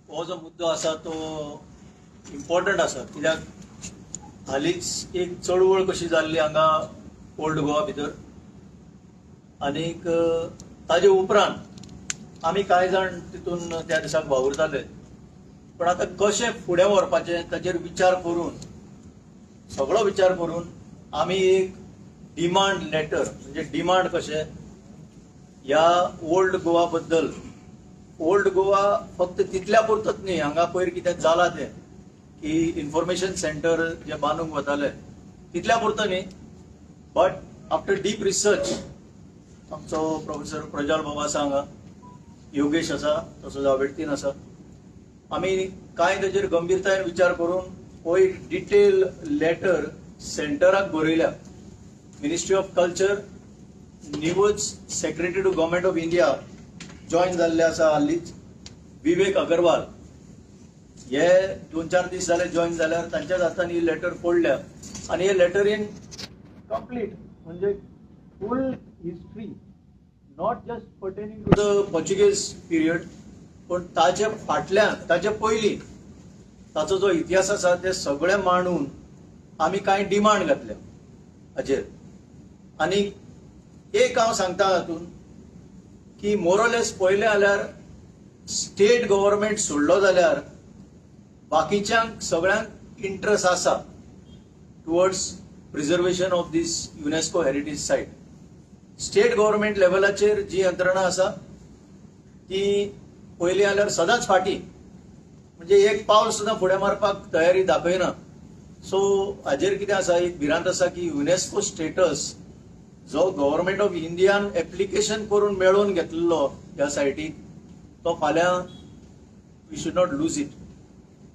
हो जो मुद्दो आसा तो इम्पॉर्टंट आसा, कित्याक हालींच एक चळवळ कशी जाल्ली हांगा ओल्ड गोवा भितर, आनीक ताजे उपरांत आमी कांय जाण तितून त्या दिसाक वावुरताले. पण आता कशें फुडें व्हरपाचें ताचेर विचार करून, सगळो विचार करून आमी एक डिमांड लेटर, म्हणजे डिमांड कशें ह्या ओल्ड गोवा बद्दल. ओल्ड गोवा फक्त तितल्या पुरतच न्ही, हांगा पयर कितें जालां तें की इन्फॉर्मेशन सेंटर जे बांदूंक वताले तितल्या पुरतं न्ही, बट आफ्टर डीप रिसर्च आमचो प्रोफेसर प्रज्वल बाबा आसा, हांगा योगेश आसा, तसोच आवेडतीन आसा, आमी कांय ताचेर गंभीरतायेन विचार करून हो एक डिटेल लेटर सेंटराक बरयल्या. Ministry of culture, news secretary to government of India join जाल्ले आसा हालींच, विवेक अग्रवाल हे 2-4 दीस जाले जॉइन जाल्यार तांच्याच हातान ही लेटर पडल्या. आनी हे लेटरीन कंप्लीट म्हणजे full history, not just pertaining to the Portuguese period, पण ताचे फाटल्यान, ताचे पयलीं ताचो जो इतिहास आसा ते सगळे मांडून आमी कांय डिमांड घातल्या हाचेर. आनी एक हांव सांगता हातून की मोरलेस पळयलें जाल्यार स्टेट गव्हर्नमेंट सोडलो जाल्यार बाकीच्यांक सगळ्यांक इंट्रस्ट आसा towards preservation of these UNESCO heritage site. State government लेवलाचेर जी यंत्रणा आसा ती पळयली जाल्यार सदांच फाटी, म्हणजे एक पावल सुद्दां फुडें मारपाक तयारी दाखयना. सो हाजेर कितें आसा, एक भिरांत आसा की युनेस्को स्टेटस जो गव्हर्नमेंट ऑफ इंडियान एप्लिकेशन करून मेळोवन घेतलेलो ह्या सायटीक, तो फाल्यां we should not lose it.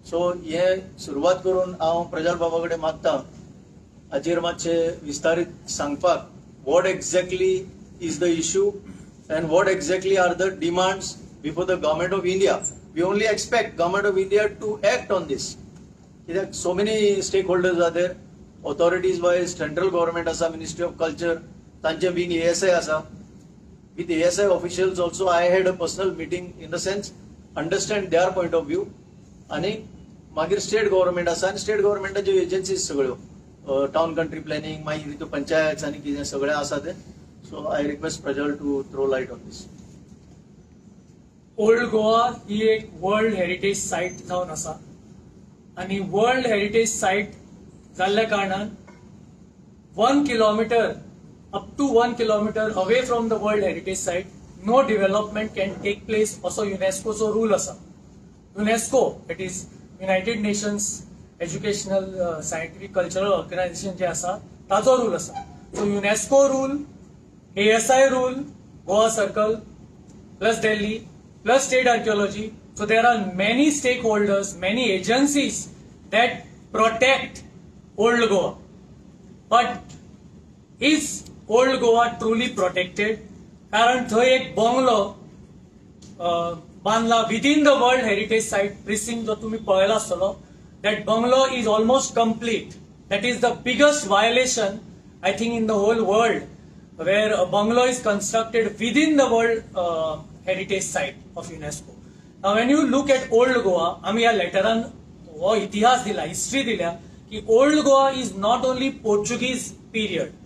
So हे सुरवात करून हांव प्रज्वल बाबा कडेन मागतां हाचेर मातशें विस्तारीत सांगपाक, what exactly is the issue and what exactly are the demands before the government of India. We only expect government of India to act on this, कित्याक so many stakeholders are there. Authorities wise central government आसा, ministry of culture, तांचे being ASI आसा. With ASI officials also I had a personal meeting in the sense understand their point of view. आनी मागीर state government आसा, आनी state गव्हर्नमेंटाच्यो agencies सगळ्यो, town country planning, मागीर त्यो पंचायत आनी कितें सगळें आसा ते. So I request Prajwal to throw light on this. Old Goa ही एक वर्ल्ड हेरिटेज सायट जावन आसा, आनी वर्ल्ड हेरिटेज सायट जाल्ल्या कारणान 1 kilometre up to 1 kilometer away from the world heritage site no development can take place असो युनेस्कोचो रूल आसा. UNESCO, it is united nations educational scientific cultural organisation जे आसा ताचो रूल आसा. So UNESCO rule, ASI rule, Goa circle plus Delhi plus state archaeology. So there are many stakeholders, many agencies that protect old Goa. But is old Goa truly protected? कारण थंय एक bungalow बांधला within the world heritage site precinct, जो तुम्ही पळयला आसतलो. That bungalow is almost complete. That is the biggest violation I think in the whole world, where a bungalow is constructed within the world heritage site of UNESCO. Now when you look at old Goa, आम्ही या लेटरान हो इतिहास दिला, history दिल्या की old Goa is not only Portuguese period.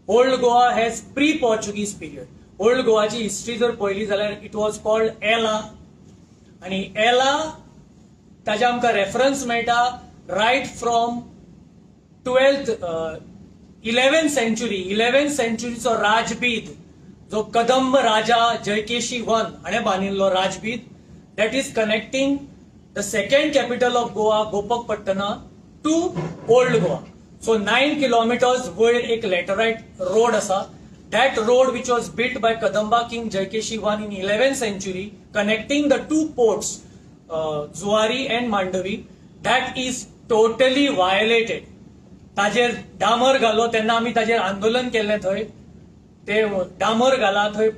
Old Goa has pre Portuguese period. Old गोवाची history जर पळयली जाल्यार इट वॉज कॉल्ड एला, आणि एला ताजे आमकां रेफरन्स मेळटा right from 11th century. 11th सेंचुरीचो राजबीद, जो कदंब राजा जयकेशी I हाणें बांदिल्लो राजबीद, that is connecting the second capital of Goa, Gopakapattana, to old Goa. So 9 kilometers वयर एक लॅटराइट रोड आसा. That road which was built by Kadamba King Jaikeshi I in 11th century, connecting the two ports, Zuari and Mandavi, that is totally violated. ताजेर डामर घालो तेन्ना आमी ताजेर आंदोलन केल्लें. थंय ते डामर घाला, थंय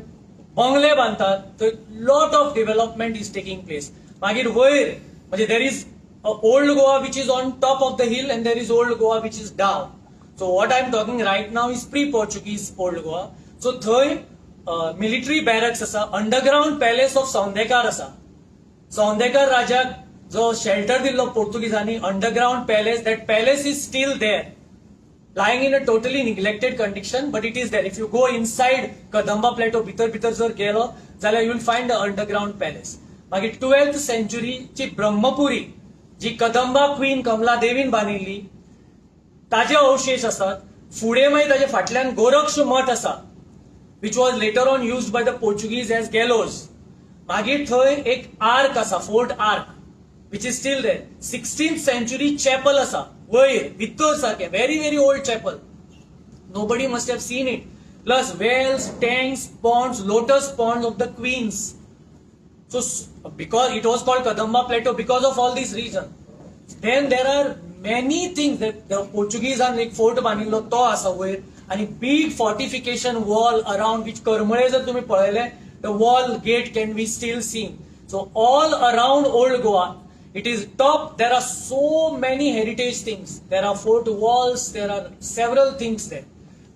बंगले बांदतात, थंय lot of development is taking place. मागीर वयर म्हणजे there is old Goa which is on top of the hill and there is old Goa which is down. So what I am talking right now is pre-Portuguese old Goa. So थंय military barracks आसा, underground palace of Saundekar आसा. सौंदेकर राजाक जो shelter दिल्लो पोर्तुगीजांनी, underground palace, that palace is still there, lying in a totally neglected condition, but it is there. If you go inside Kadamba plateau भितर जर गेलो जाल्यार you will find the underground palace. मागीर 12th century ची ब्रह्मपुरी जी Kadamba queen कमला देवीन बांदिल्ली ताजे अवशेष असतात. फुडें मागीर ताजे फाटल्यान गोरक्ष मठ आसा, which was later on used by the Portuguese as gallows. मागीर थंय एक आर्क आसा, fort arc, which is still there. 16th century chapel asa, वयर भितर सारखे, very very old chapel. Nobody must have seen it. Plus wells, tanks, ponds, lotus ponds of the queens. So because it was called Kadamba Plateau because of all these reasons. Then there are many things that the Portuguese are like fort बांदिल्लो तो आसा वयर, आणि big fortification wall around which करमळे जर तुम्ही पळयले, the wall gate can be still seen. So all around old Goa, it is top. There are so many heritage things. There are fort walls. There are several things there.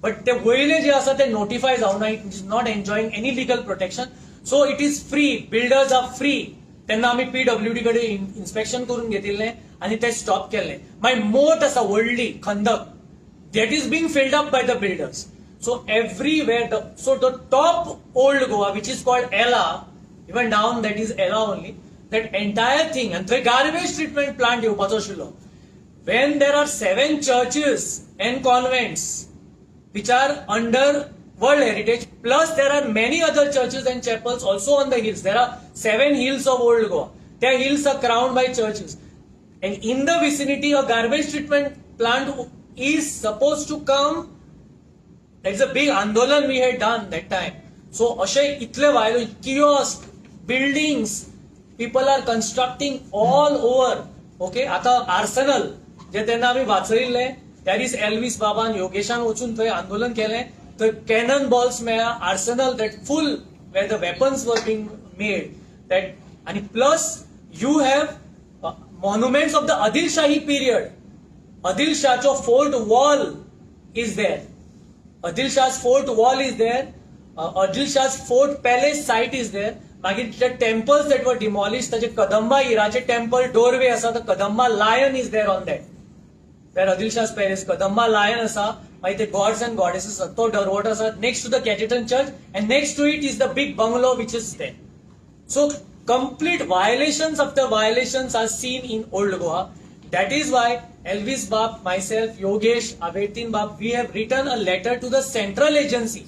But the वयले जे आसा ते notify जावना, it is not enjoying any legal protection. So it is free. Builders are free. तेन्ना आम्ही PWD कडे inspection करून घेतिल्ले आणि ते स्टॉप केले. माय मोट आसा व्हडली खंदक, that is being filled up by the builders. So everywhere, so the top old Goa, which is called Ella, even down that is Ella only, that entire thing, and the garbage treatment plant येवपाचो आशिल्लो. When there are 7 churches and convents which are under World Heritage, plus there are many other churches and chapels also on the hills. There are 7 hills of old Goa. Their hills are crowned by churches. And in the vicinity, a garbage treatment plant is supposed to come. That's a big andolan we had done that time. So, ashe itle violent, kiosk, buildings, people are constructing all over. Okay, आता Arsenal जे त्यांना आम्ही वाचयिल्ले, there is Elvis बाबान योगेशान वचून थंय आंदोलन केले. The cannon balls मेळ्ळा, arsenal that full where the weapons were being made. That and plus you have monuments of the Adil Shahi period. Adil Shah's fort wall is there. Adil Shah's fort wall is there. Adil Shah's fort palace site is there. मागीर the temples that were demolished, ताचे Kadamba इराचे temple doorway असा, the Kadamba lion is there on that. Where Adil Shah's palace, Kadamba lion असा, मागीर the gods and goddesses तो दरवट असा next to the Catetan church, and next to it is the big bungalow which is there. So complete violations after violations are seen in old Goa. That is why Elvis Bab, myself, Yogesh, Avertin Bab, we have written a letter to the central agency,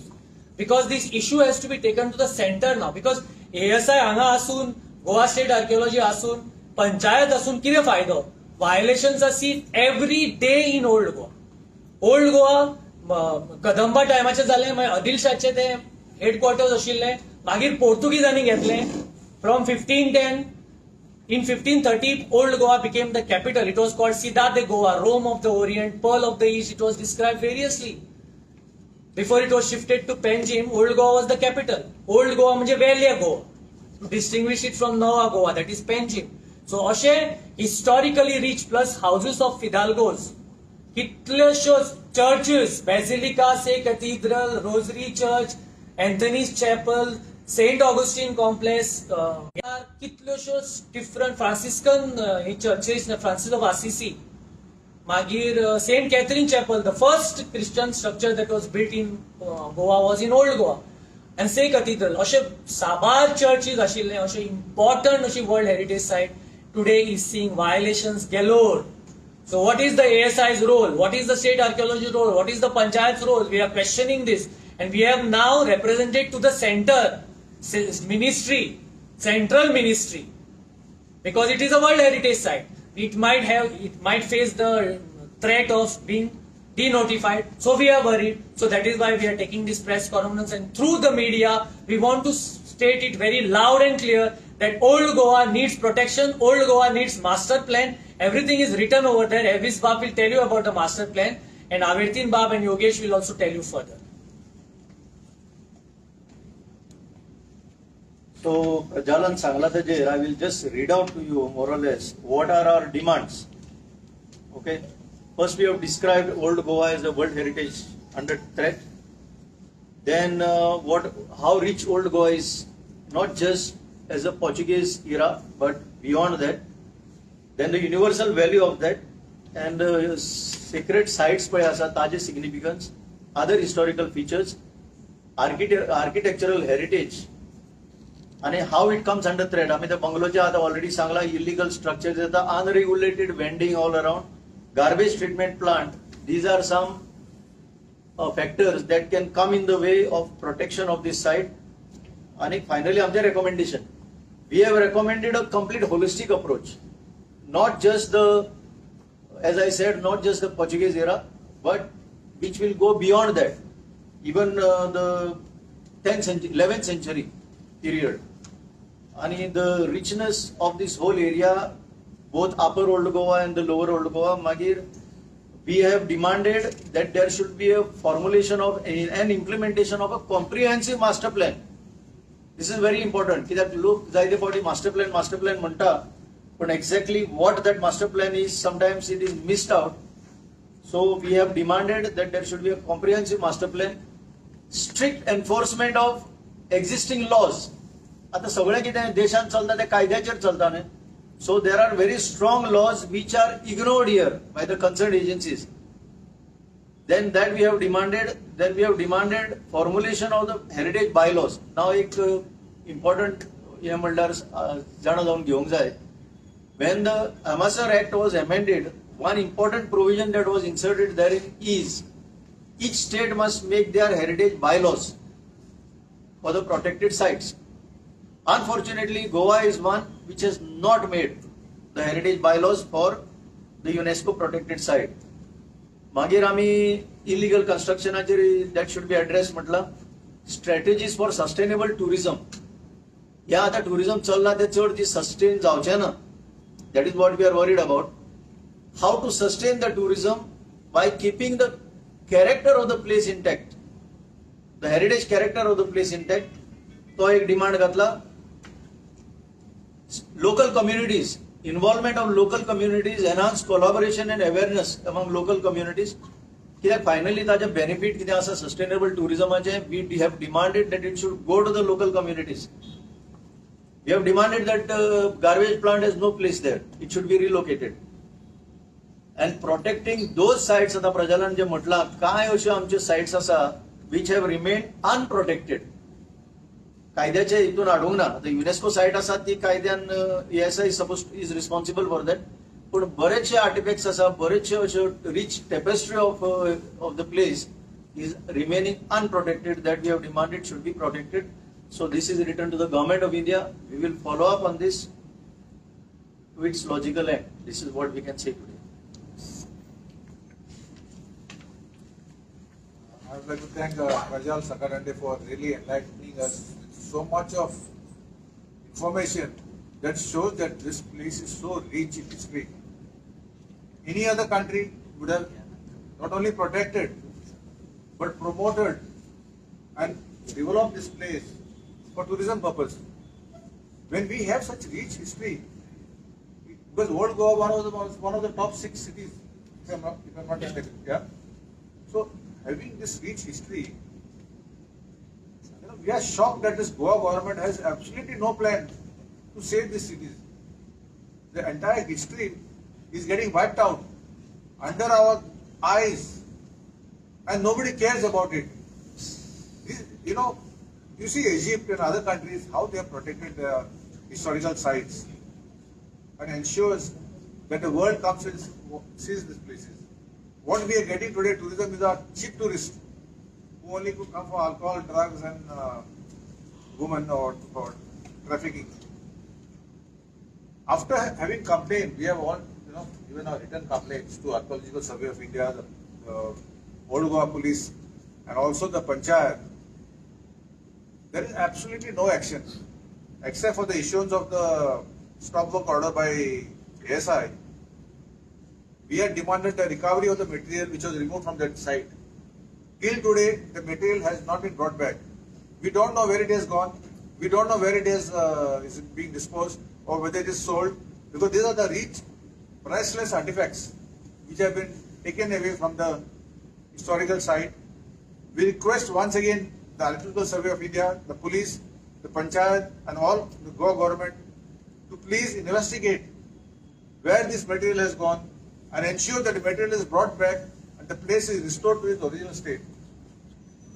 because this issue has to be taken to the center now. Because ASI हांगा आसून, Goa State Archaeology आसून, पंचायत आसून कितें फायदो? Violations are seen every day in old Goa. Old Goa Kadamba टायमाचे जाले, मागीर आदिल शाहचे ते हेडक्वार्टर्स आशिल्ले, मागीर पोर्तुगीजांनी घेतले. From 1510 in 1530 old Goa became the capital. It was called Cidade de Goa, Rome of the Orient, Pearl of the East. It was described variously. Before it was shifted to Panjim, old Goa was the capital. Old Goa म्हणजे वेल्या Goa, to distinguish it from Nova Goa, that is Panjim. So अशे historically rich, plus houses of Fidalgos, कितल्योश्योच churches, Basilica, Say Cathedral, Rosary Church, Anthony's Chapel, Saint Augustine Complex, कितल्योश्योच different Franciscan churches, Francis of Assisi, मागीर Saint Catherine Chapel, the first Christian structure that was built in Goa was in old Goa, and Say Cathedral. अशे साबार churches आशिल्ले, अशे important अशी World Heritage Site today is seeing violations galore. So what is the ASI's role? What is the state archaeology role? What is the panchayat's role? We are questioning this, and we have now represented to the center ministry, central ministry, because it is a World Heritage Site. It might face the threat of being denotified. So we are worried. So that is why we are taking this press conference, and through the media we want to state it very loud and clear that old Goa needs protection. Old Goa needs master plan. Everything is written over there. Elvis Bab will tell you about the master plan, and Avertin Bab and Yogesh will also tell you further. So, Prajalan Sakhardande, I will just read out to you more or less what are our demands. Okay. First, we have described old Goa as a World Heritage under threat. Then, how rich old Goa is, not just as a Portuguese era, but beyond that. Then the universal value of that and the sacred sites पळय आसा ताजे significance, other historical features, architectural heritage, and how it comes under threat. आम्ही त्या बंगलोच्या आता already Sangla illegal structures येता, unregulated vending all around, garbage treatment plant. These are some factors that can come in the way of protection of this site. And finally, आमचे recommendation. We have recommended a complete holistic approach, not just the, as I said, not just the Portuguese era, but which will go beyond that, even the 10th century, 11th century period. And the richness of this whole area, both upper Old Goa and the lower Old Goa, Magir, we have demanded that there should be a formulation of an implementation of a comprehensive master plan. This is very important. That look, जायते फावटी master plan म्हणता, but exactly what that master plan is, sometimes it is missed out. So we have demanded that there should be a comprehensive master plan, strict enforcement of existing laws. आता सगळे कितें देशांत चलता ते कायद्याचेर चलता न्ही. So there are very strong laws which are ignored here by the concerned agencies. Then that we have demanded. Then we have demanded formulation of the heritage bylaws. Now एक important हे म्हणल्यार जाणा जावन घेवंक जाय. When the Amasa Act was amended, one important provision that was inserted therein is each state must make their heritage bylaws for the protected sites. Unfortunately, Goa is one which has not made the heritage bylaws for the UNESCO protected site. मागीर आमी illegal construction that should be addressed म्हटला. Strategies for sustainable tourism. ह्या आता tourism चलना ते चड ती sustain जावचे ना. That is what we are worried about. How to sustain the tourism by keeping the character of the place intact, the heritage character of the place intact. तो एक demand घातला. Local communities, involvement of local communities, enhanced collaboration and awareness among local communities. कित्याक finally ताजे benefit कितें आसा sustainable tourismaचे, we have demanded that it should go to the local communities. We have demanded that garbage plant has no place there. It should be relocated. And protecting those sites, आता प्रजालान जे म्हटला, काय अश्यो आमच्यो sites आसा which have remained unprotected. कायद्याच्या हितून हाडूंक ना. आता युनेस्को सायट आसा ती कायद्यान ESI is responsible for that. पण बरेचशे आर्टिफॅक्ट्स आसा, बरेचशे अश्यो rich tapestry of the place is remaining unprotected that we have demanded should be protected. So this is written to the government of India. We will follow up on this to its logical end. This is what we can say today. I would like to thank Prajal Sakhardande for really enlightening us with so much of information that shows that this place is so rich in history. Any other country would have not only protected but promoted and developed this place for tourism purpose. When we have such rich history, because Old Goa was one of the top 6 cities, if I'm not mistaken, yeah. So having this rich history, we are shocked that this Goa government has absolutely no plan to save these cities. The entire history is getting wiped out under our eyes, and nobody cares about it. You see Egypt and other countries, how they have protected their historical sites and ensures that the world comes and sees these places. What we are getting today, tourism, is our cheap tourists who only could come for alcohol, drugs and women or trafficking. After having complained, we have all, given our written complaints to Archaeological Survey of India, the Old Goa Police and also the Panchayat. There is absolutely no action except for the issuance of the stop work order by ASI. We had demanded the recovery of the material which was removed from that site. Till today, the material has not been brought back. We don't know where it has gone. We don't know where it is being disposed or whether it is sold, because these are the rich, priceless artifacts which have been taken away from the historical site. We request once again the Archaeological Survey of India, the police, the Panchayat and all the Goa government to please investigate where this material has gone and ensure that the material is brought back and the place is restored to its original state.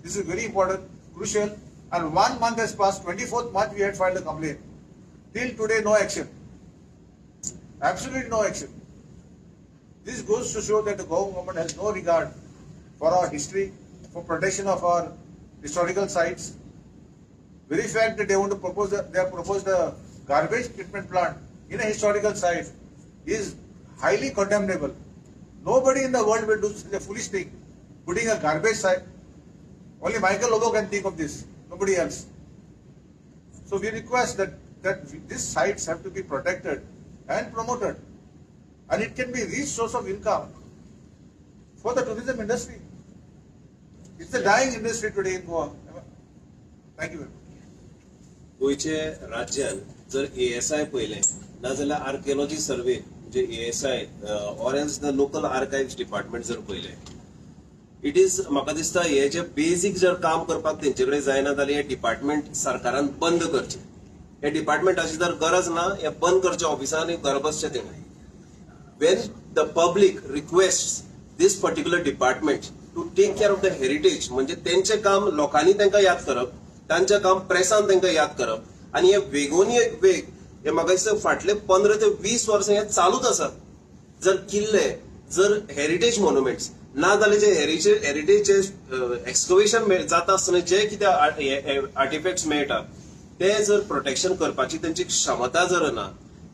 This is very important, crucial, and 1 month has passed. 24th March we had filed a complaint. Till today, no action. Absolutely no action. This goes to show that the Goa government has no regard for our history, for protection of our historical sites. Very fact that they want to propose, they have proposed a garbage treatment plant in a historical site is highly condemnable. Nobody in the world will do such a foolish thing, putting a garbage site. Only Michael Lobo can think of this, nobody else. So we request that these sites have to be protected and promoted, and it can be a rich source of income for the tourism industry. It's a dying industry today in Goa. Thank you very much. गोयचे राज्यान जर ASI पळयलें नाजाल्यार archaeology सर्वे म्हणजे ASI or else the local archives department जर पळयलें it is म्हाका दिसता हे जे basic जर काम करपाक तेंचे कडेन जायना जाल्यार हे डिपार्टमेंट सरकारान बंद करचे. हे डिपार्टमेंटाची जर गरज ना हे बंद करचे ऑफिसांनी घर बसचे थिंगा. When the public requests this particular department to take care of the heritage, म्हणजे त्यांचे काम लोकांनी त्यांना याद करप, त्यांचे काम प्रेसान त्यांना याद करप आणि हे वेगोनी वेग हे म्हाका दिसता फाटले 15 ते 20 वर्सां हे चालूच आसा. जर किल्ले जर हेरिटेज मॉन्युमेंट्स ना जाल्यार जे हेरिटेजचे एक्सकवेशन जाता आसतना जे कितें आर्टिफॅक्ट्स मेळटा ते जर प्रोटेक्शन करपाची त्यांची क्षमता जर ना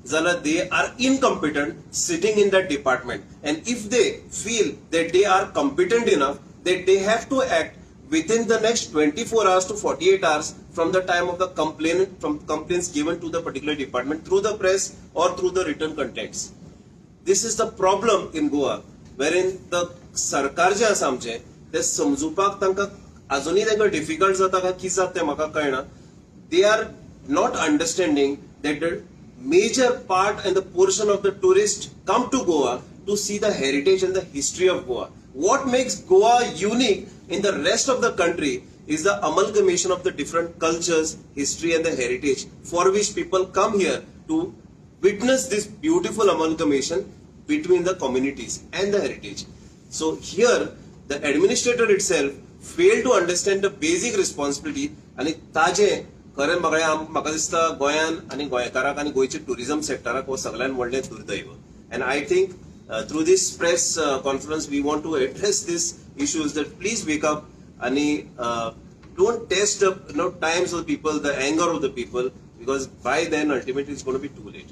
जाल्यार they are incompetent sitting in that department, and if they feel that they are competent enough that they have to act within the next 24 hours to 48 hours from the time of the complaints given to the particular department through the press or through the written contacts. This is the problem in Goa, wherein the सरकार जे आसा आमचे ते समजुपाक तांकां अजुनूय तांकां difficult जाता काय कितें जाता तें म्हाका कळना. They are not understanding that the major part and the portion of the tourists come to Goa to see the heritage and the history of Goa. What makes Goa unique in the rest of the country is the amalgamation of the different cultures, history and the heritage for which people come here to witness this beautiful amalgamation between the communities and the heritage. So here the administrator itself failed to understand the basic responsibility आणि ताजे खरें म्हाका दिसता गोंयान आनी गोंयकाराक आनी गोंयचे टुरिझम सेक्टराक हो सगळ्यान व्हडलें दुर्दैव. And I think through this press conference we want to address these issues that please wake up and don't test the times of the people, the anger of the people, because by then ultimately it's going to be too late.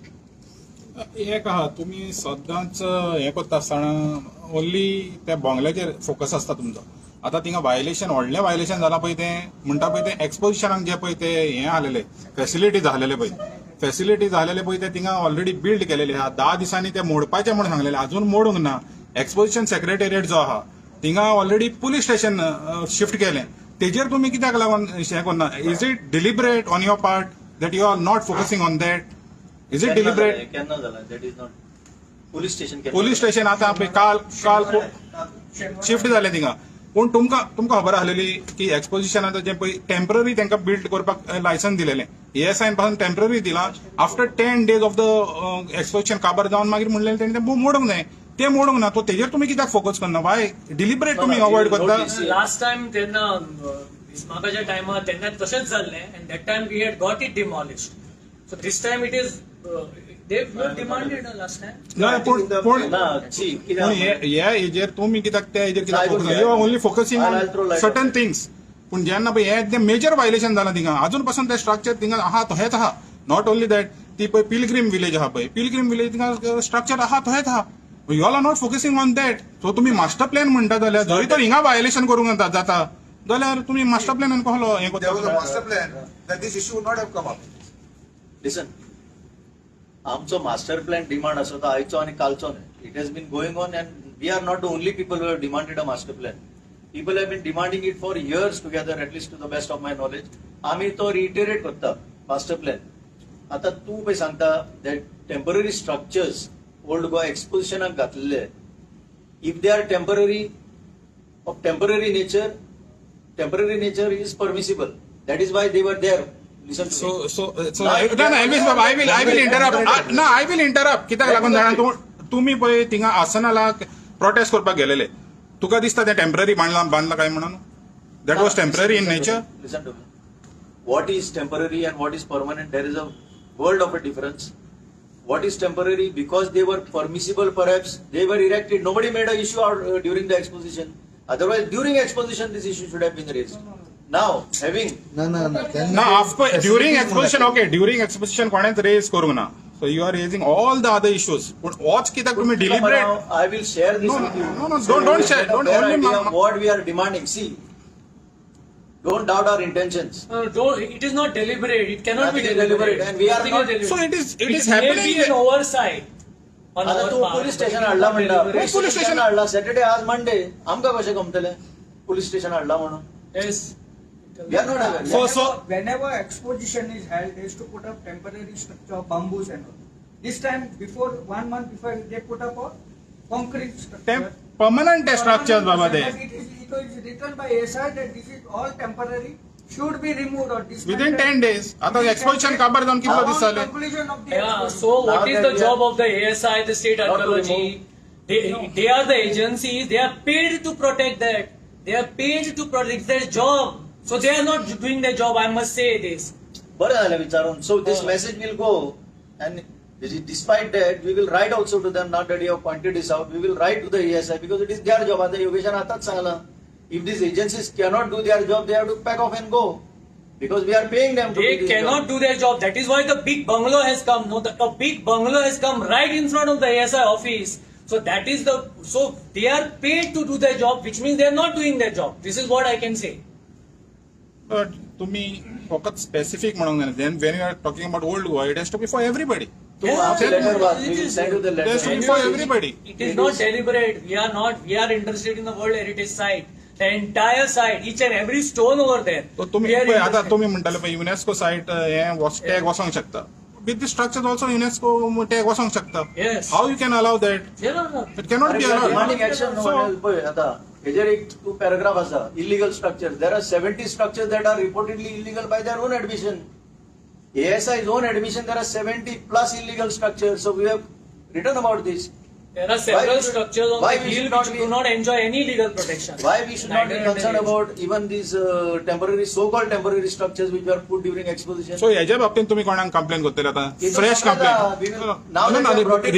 एक आहा तुम्ही सदांच हे करता आसतना only त्या बंगल्याचेर focus आसता तुमचो. आता थिंगा वायलेशन व्हडलें वायलेशन जाला पळय तें म्हणटा पळय तें एक्सपोजिशनाक जे पळय ते हे आलेले फॅसिलिटीज आलेले पळय ते थिंगा ऑलरेडी बिल्ड केलेले आहा. 10 दिसांनी ते मोडपाचे म्हणून सांगलेले अजून मोडूंक ना. एक्सपोजिशन सेक्रेटेरिएट जो आहा थिंगा ऑलरेडी पुलीस स्टेशन शिफ्ट केलें. तेजेर तुम्ही कित्याक लागून हे करना? Is it deliberate on your part that you are not focusing on that? Is it deliberate? केन्ना जाला? That is not police station. Police station आता काल शिफ्ट जाले थिंगा. पूण तुमकां खबर आसलेली की एक्सपोजिशनाचें जे पळय टेम्पररी तांकां बिल्ड करपाक लायसन्स दिलेलें ASI पासून टेम्पररी दिलां. After 10 days of the exposition काबार जावन मागीर म्हणलेलें तेणें तें मोडूंक जाय. ते मोडूंक ना. तो तेजेर तुमी कित्याक फोकस करना? वाय डिलिबरेट तुमी अवॉइड करता? लास्ट टाइम तेन्ना म्हाकाच्या टायमार तेन्ना तशेंच जाल्लें and that time we had got it demolished. So this time it is they've not demanded last time. ना पूण ह्या हेजेर तुमी कित्याक त्या हेजेर कित्याक फोकस करता? You are only focusing on certain things. पूण जेन्ना पळय हे मेजर वायलेशन जालां थिंगा अजून पासून ते स्ट्रक्चर थिंगा आहा तो हेच आहा. नॉट ओन्ली दॅट ती पळय पिलग्रीम विलेज आहा पळय पिलग्रीम विलेज थिंगा स्ट्रक्चर आहा तो हेच आहा. You all are not focusing on that. So तुमी मास्टर प्लॅन म्हणटा जाल्यार जरी तर हिंगा वायलेशन करूंक जाता जाल्यार तुमी मास्टर प्लॅनान कसलो हे There was a करता? master plan that this issue would not have come up. Listen, आमचो मास्टर प्लॅन डिमांड असो तो आयचो आणि कालचो न्हय. It has been going on and we are not the only people who have demanded a master plan. People have been demanding it for years together, at least to the best of my knowledge. आम्ही तो रिइटरेट करता master plan. आता तू पळय सांगता that temporary structures old Goa एक्सपोजिशनाक घातलेले, if they are temporary of temporary nature is permissible. That is why they were there listen to So, me. Elvish Baba, I will interrupt. No, I will interrupt. कित्याक लागून जाणा तुम्ही पळय थिंगा आसनाला protest करपाक गेलेले. तुका दिसता ते टेम्पररी बांधला काय म्हणून? That was temporary in nature. Listen to me. What is temporary and what is permanent? There is a world of a difference. What is temporary? Because they were permissible, perhaps they were erected. Nobody made an issue out during the exposition. Otherwise, during exposition, this issue should have been raised. Now, having No, after during exposition, okay, during exposition, कोणेच raise करूंक ना. So you are raising all the other issues. But what's कित्याक तुम्ही deliberate? I will share this with you. No, don't share. Don't Fair only idea of what we are demanding. See, don't doubt our intentions. It is not deliberate. It cannot Nothing be is deliberate. deliberate, and we are Nothing not- deliberate. So it is It may happening. be an oversight. on आता our तू part, police but station it is हाडला not म्हणटा deliberate. Police station हाडला Saturday आज Monday आमकां कशें गमतले police station हाडला म्हणून Yes. We are not aware. So Whenever exposition is held, they used to put up temporary structure of bamboos and all. This time, before 1 month before, they put up a concrete structure. permanent structures, Baba. But it is written by ASI that this is all temporary, should be removed or dismantled. Within 10 days. आता exposition काबार जाऊन कितलो दीस On जाले? conclusion of the Yeah, exposition. so what Now is that the we job are- of the ASI, the state Not to archaeology? They are the agencies, they are paid to protect that. They are paid to protect their job. So they are not doing their job, I must say this. बरं झालं विचारून so this Oh. message will go and despite that we will write also to them, not that you have pointed this out, we will write to the ASI because it is their job. आता योगेशान आताच Sangla if these agencies cannot do their job they have to pack off and go because we are paying them to They do this cannot job. do their job. That is why the big bungalow has come. No, a big bungalow has come right in front of the ASI office. So that is so they are paid to do their job, which means they are not doing their job. This is what I can say. But तुम्ही फकत specific म्हणूंक जाय. Then when you are talking about old Goa, it has to be for everybody. तू Yeah, आमचे letter watch, we it will is- send you the It has to be letter. for everybody. It is not deliberate. We are interested in the World Heritage Site. The entire site, each and every stone over there. So तुम्ही We are पळय, आता interested. तुम्ही म्हणटाले पळय UNESCO सायट हे tag वसोंक शकता. With the structures also UNESCO tag वसोंक शकता. Yes. How you can allow that? Yeah, no. It cannot be We are allowed. demanding action. No So- one else. पळय आता हेजेर एक two paragraph आसा illegal structures. There are 70 structures that are reportedly illegal by their own admission. ASI's own admission there are 70 plus illegal structures. So we have written about this. There are several we should- structures on why the we hill should not which be- do not enjoy any legal protection. Why we should not be Neither concerned there is. about even these temporary, so-called temporary structures which were put during exposition? So ह्याच्या बाबतीत तुम्ही कोणाक complain करतले आता? It is Fresh not that, we complaint. will- now that we have brought it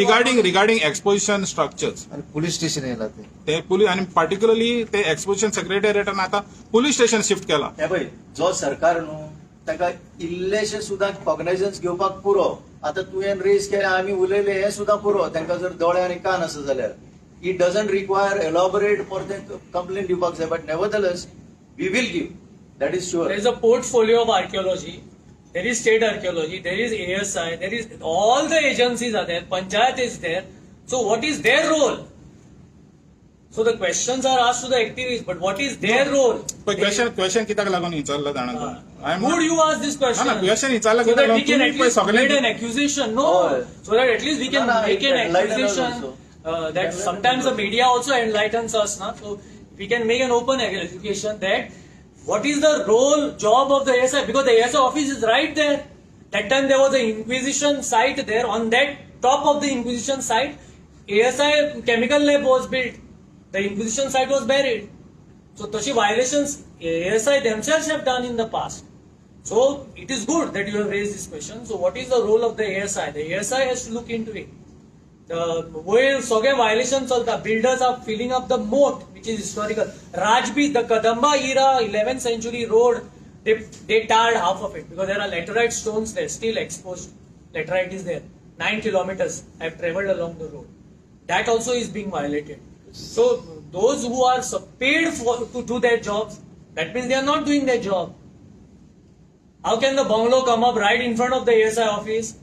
Regarding exposition structures. आणि police station येला ते ते पुलिस आणि पार्टिक्युलरली ते एक्सपोजिशन सेक्रेटरिएटान आता पोलीस स्टेशन शिफ्ट केला. हे पळय जो सरकार न्हू ताका इल्लेशे सुद्दां कॉग्नायझन्स घेवपाक पुरो आता तुवें रेज केले आमी उलयले हे सुद्दां पुरो तांकां जर दोळे आनी कान आसा जाल्यार it doesn't require elaborate for ते कंप्लेन दिवपाक जाय but nevertheless we will give that is sure There is a portfolio of archaeology. There is state archaeology. There is ASI. There is all the agencies are there. Panchayat is there. So what is their role? So the questions are asked to the activists, but what is their role? पण question कित्याक लागून विचारला जाणा I am Would you ask this question? No, question विचारला so that कित्याक we can लागून at तुम्ही least सगळे made an accusation. No, Oh. so that at least we can No, make it an enlightens us accusation. also. That sometimes the media also enlightens us, na? So we can make an open accusation that what is the role, job of the ASI? Because the ASI office is right there. That time there was an Inquisition site there. On that top of the Inquisition site, ASI chemical lab was built. The Inquisition site was buried. So tashi violations ASI themselves have done in the past. So it is good that you have raised this question. So what is the role of the ASI? The ASI has to look into it. Where सगळे violations चलता, builders are filling up the moat, which is historical. Rajbi, the Kadamba era, 11th century road, they tarred half of it because there are laterite stones there, still exposed. Laterite is there. 9 kilometers I have traveled along the road. That also is being violated. So those who are paid to do their jobs, that means they are not doing their job. How can the bungalow come up right in front of the ASI office?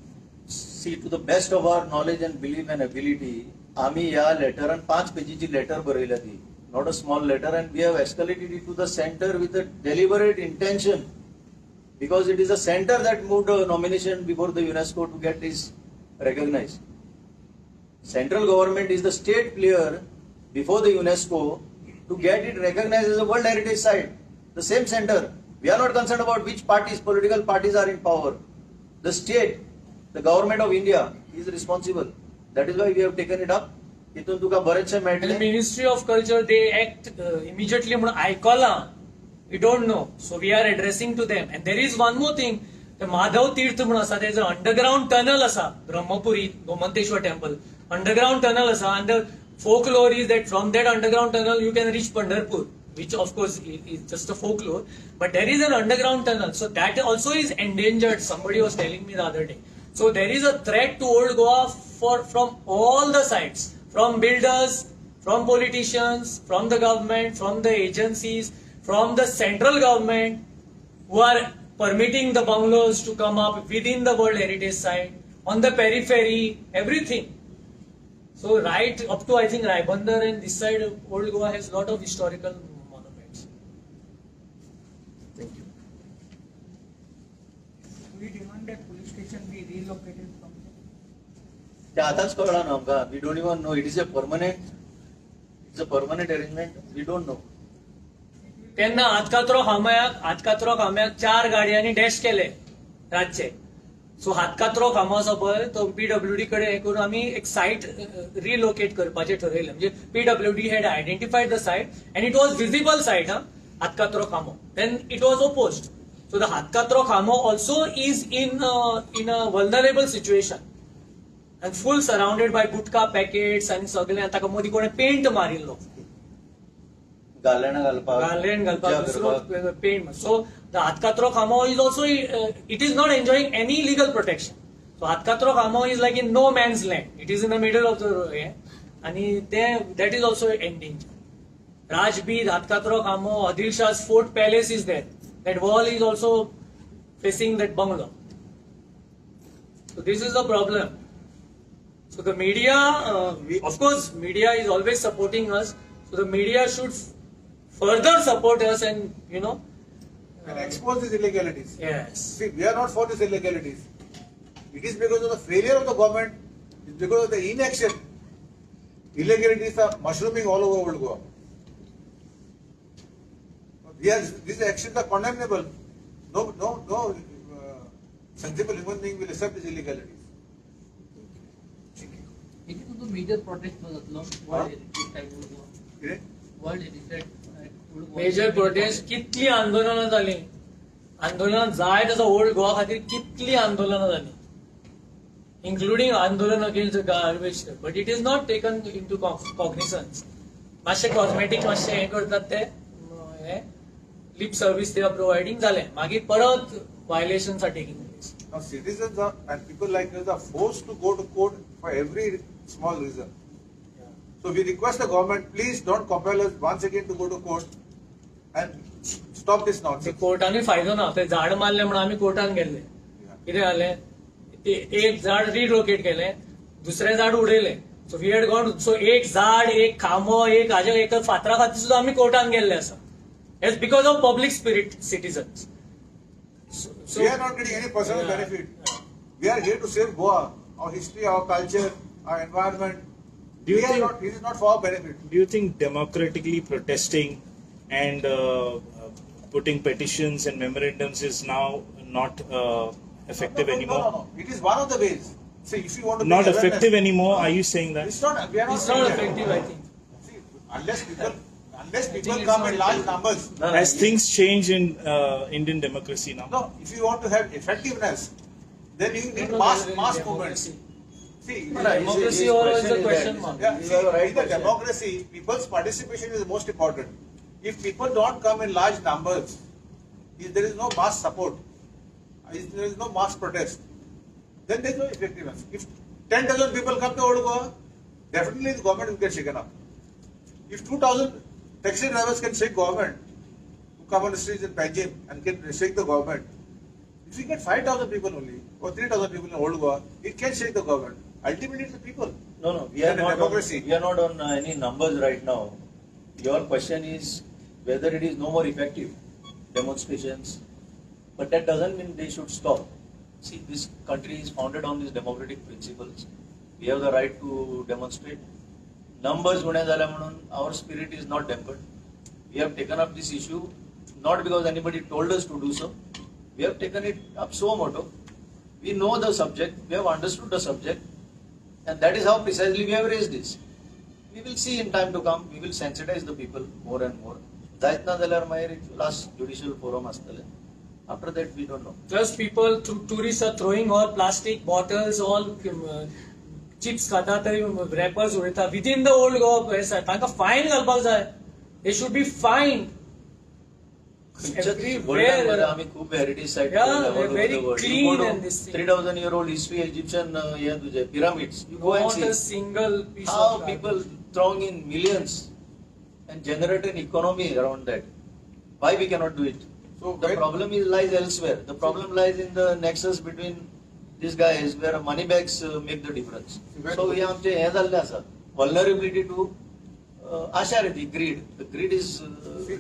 See, to the best of our knowledge and belief and ability, आम्ही या लेटरान 5 पेजीची letter बरयल्या ती, not a small letter, and we have escalated it to the center with a deliberate intention, because it is the center that moved a nomination before the UNESCO to get this recognized. Central government is the state player before the UNESCO to get it recognized as a World Heritage Site. The same center. We are not concerned about which parties, political parties are in power. The state, the government of India is responsible. That is why we have taken it up. तितून तुका बरेचशे And मेळटले. the Ministry of Culture, they act immediately म्हणून आयकला. We don't know. So we are addressing to them. And there is one more thing. The Madhav Tirth म्हणून असा, there is an underground tunnel असा, Brahmapuri, Gomanteshwar temple. Underground tunnel असा, and the folklore is that from that underground tunnel you can reach Pandharpur, which of course is just a folklore. But there is an underground tunnel. So that also is endangered. Somebody was telling me the other day. So there is a threat to old Goa from all the sides. From builders, from politicians, from the government, from the agencies, from the central government, who are permitting the bungalows to come up within the World Heritage Site, on the periphery, everything. So right up to, I think, Raibandar and this side, Old Goa has a lot of historical monuments. Thank you. We demand that police station be relocated from there. ते आताच कळला ना आमकां. We don't even know. It is a permanent arrangement. We don't know. त्यांना हातकात्रो खांब्याक 4 गाडयांनी dash केले रातचे. सो हातकात्रो खांबो आसा पळय तो PWD कडे हे करून आमी एक सायट रिलोकेट करपाचें ठरयलें. म्हणजे PWD had identified the site and it was visible site, हातकात्रो खांबो. Then it was opposed. So the हातकात्रो खांबो also is in a vulnerable situation and full surrounded by gutka packets and सगळे. ताका मदीं कोणें पेंट मारिल्लो. गालयाना घालपाक. Garland पूजा करपाक. Galpan paint. So the Hatkatro Khamo is also, it is not enjoying any legal protection. So Hatkatro Khamo is like in no man's land. It is in the middle of the road. And that is also endangered. Rajbeed, Hatkatro Khamo, Adil Shah's Fort Palace is there. That wall is also facing that bungalow. So this is the problem. So the media, of course, media is always supporting us. So the media should further support us and, And expose these illegalities. yes. See, we are not for these illegalities. It is because of the failure of the government, it's because of the inaction. Illegalities are mushrooming all over Old Goa. These actions are condemnable. No sensible human being will accept these illegalities. It is the major protest was World Heritage Site Old Goa. Okay? World Heritage Site Old Goa. Major protest कितली आंदोलनां जाली. आंदोलनां जाय तसो old Goa खातीर कितली आंदोलनां जाली, including आंदोलन against the garbage. But it is not taken into cognizance. मातशे कॉस्मेटिक मातशे हे करतात ते lip service they are providing जाले, मागीर परत violations are taking place. Now citizens and people like us are forced to go to court for every small reason. So we request the government, please don't compel us once again to go to court and stop this nonsense. कोर्टांनी फायदो ना. ते झाड मारले म्हणून आम्ही कोर्टान गेले. कितें जालें, एक झाड रिलोकेट केलें, दुसरें झाड उडयलें. So we had gone. So एक झाड, एक खांबो, एक फातरा खातीर सुद्दां आमी कोर्टान गेल्ले आसा. It's because of public spirit citizens. We are not getting any personal benefit. We are here to save Goa, our history, our culture, our environment. It is not for our benefit. Do you think democratically protesting and putting petitions and memorandums is now not effective anymore? No. It is one of the ways. See, if you want to Not bring effective awareness- anymore? Are you saying that? It's not. We are not. It's saying not that. effective, I think. See, unless people think come it's in not large numbers. As things change in Indian democracy now? No, if you want to have effectiveness, then you need No, mass there is movements. democracy. See, Democracy always is a question mark. yeah, You see, have a right in the question. democracy, people's participation is the most important. If people don't come in large numbers, if there is no mass support, if there is no mass protest, then there is no effectiveness. If 10,000 people come to Old Goa, definitely the government will get shaken up. If 2,000 taxi drivers can shake government, who come on the streets in Panjim and can shake the government, if we get 5,000 people only, or 3,000 people in Old Goa, it can shake the government. Ultimately, it's the people. No, we are And a not democracy. we are not on any numbers right now. Your question is whether it is no more effective demonstrations, but that doesn't mean they should stop. See, this country is founded on these democratic principles. We have the right to demonstrate. Numbers उणे जाले म्हणून our spirit is not dampened. We have taken up this issue not because anybody told us to do so. We have taken it up suo moto. We know the subject, we have understood the subject, and that is how precisely we have raised this. We will see in time to come, we will sensitize the people more and more. Zaitna dalar mayer last judicial forum astale. After that, we don't know. Plus, people, tourists are throwing all plastic bottles, all chips, wrappers, within the old Goa. Fine, they should be fined. Everywhere. आम्ही खूप heritage site Yeah, they're very clean and this thing. 3,000-year-old history Egyptian pyramids. You go and Not see a single piece how of people throwing in millions and generate an economy around that. Why we cannot do it? So The when- problem lies elsewhere. The problem lies in the nexus between these guys where money bags make the difference. When- So we have vulnerability to asharity, greed. The greed is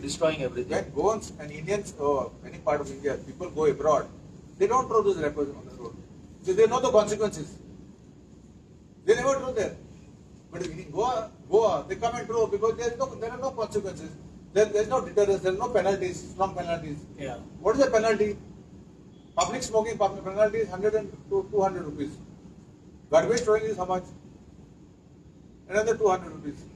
destroying everything. When Goans and Indians, any part of India, people go abroad, they don't throw those wrappers on the road. So they know the consequences. They never throw there. But in Goa, they come and throw because there are no consequences. There's no deterrence, there's no penalties, strong penalties. Yeah. What is the penalty? Public smoking penalty is 100 and 200 rupees. Garbage throwing is how much? Another 200 rupees.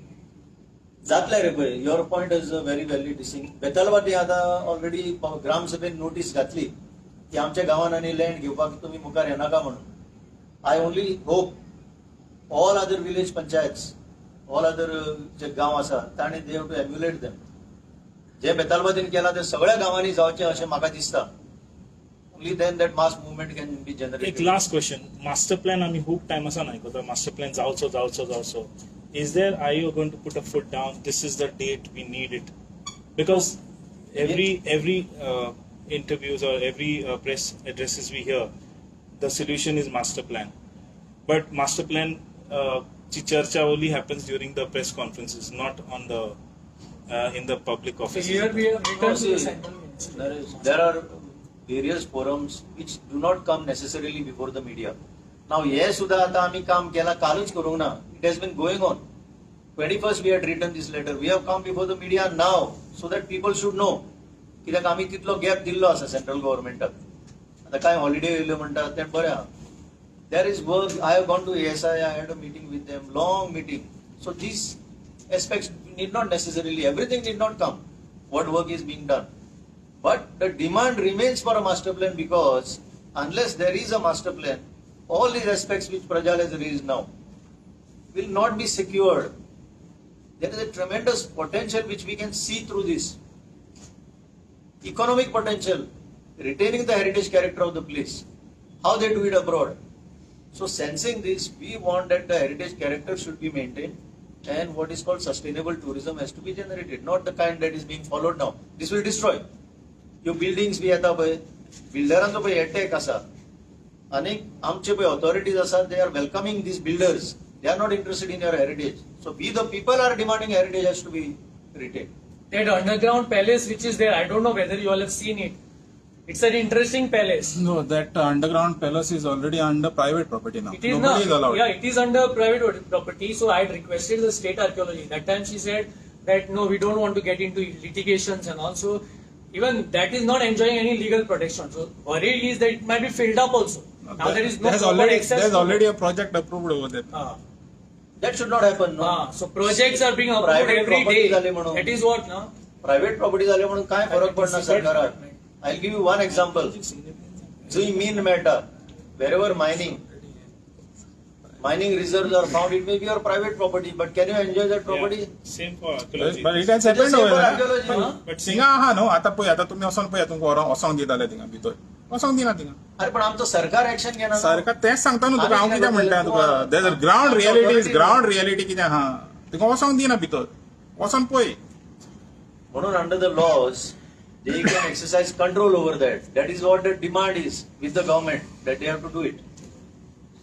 जातले रे पळय your point is very valid thing Betalbatim आता already ग्राम सभेन notice घातली की आमच्या गावान आनी land घेवपाक तुम्ही मुखार येनाका म्हणून I only hope all other village panchayats all other जे गांव आसा ताणी they have to emulate them जे बेतालबातीन केला ते सगळ्या गावांनी जावचे अशें म्हाका दिसता only then that mass movement can be एक generated last question master plan आम्ही खूप टाइम असा नाही मास्टर प्लॅन जावचो is there, are you going to put a foot down, this is the date, we need it? Because every interviews or every press addresses we hear, the solution is master plan. But master plan charcha only happens during the press conferences, not on the in the public So offices. here we have returned to the see, central ministry. there are various forums which do not come necessarily before the media. Now, yes, Sudha, आता आम्ही काम केला कालच करू ना. It has been going on. 21st we had written this letter. We have come before the media now so that people should know. कित्याक आम्ही तितलो गॅप दिल्लो आसा सेंट्रल गव्हर्नमेंटाक. आता काय हॉलिडे येयल्यो म्हणटात तें बरें आहा. There is work. I have gone to ASI. I had a meeting with them, long meeting. So these aspects need not necessarily, everything need not come. What work is being done. But the demand remains for a master plan because unless there is a master plan, all these aspects which Prajal has raised now will not be secured. There is a tremendous potential which we can see through this. Economic potential, retaining the heritage character of the place, how they do it abroad. So sensing this, we want that the heritage character should be maintained and what is called sustainable tourism has to be generated, not the kind that is being followed now. This will destroy. Your buildings be at the builderancho pay attack asa. आणि आमचे पळय authorities आसात they are welcoming these builders they are not interested in your heritage so we the people are demanding heritage has to be retain That underground palace which is there, I don't know whether you all have seen it. It's an interesting palace. No, that underground palace is already under private property now. It is Nobody is not. allowed. Yeah, it is under private property. So I had requested the state archaeology. That time she said that no, we don't want to get into litigations and also even that is not enjoying any legal protection. So worry is that it might be filled up also. Now there is no proper access. There's to already it. a project approved over there. That should not happen. No. So projects are being approved Private every property झाले day. म्हणून. That is what now. Private property झाले म्हणून काय फरक पडना सरकाराक I give you one example जंय मीन मेळटा वेरेवर mining reserves are found it may be your private property but can you enjoy that property Same for archaeology. But it has happened over there. But थिंगा आहा न्हू आता पळय आता तुमी वचोन पळय तुमकां वसोंक दिताले थिंगा भितर वसोंक दिना थिंगा अरे पण आमचं सरकार ऍक्शन घेणार सारका तेच सांगता न्हू तुका हांव कितें म्हणटा तुका देर ग्राउंड रियलिटी कितें आहा तुका वसोंक दिना भितर वचोन पळय म्हणून under the laws they can exercise control over that is what the demand is with the government that they have to do it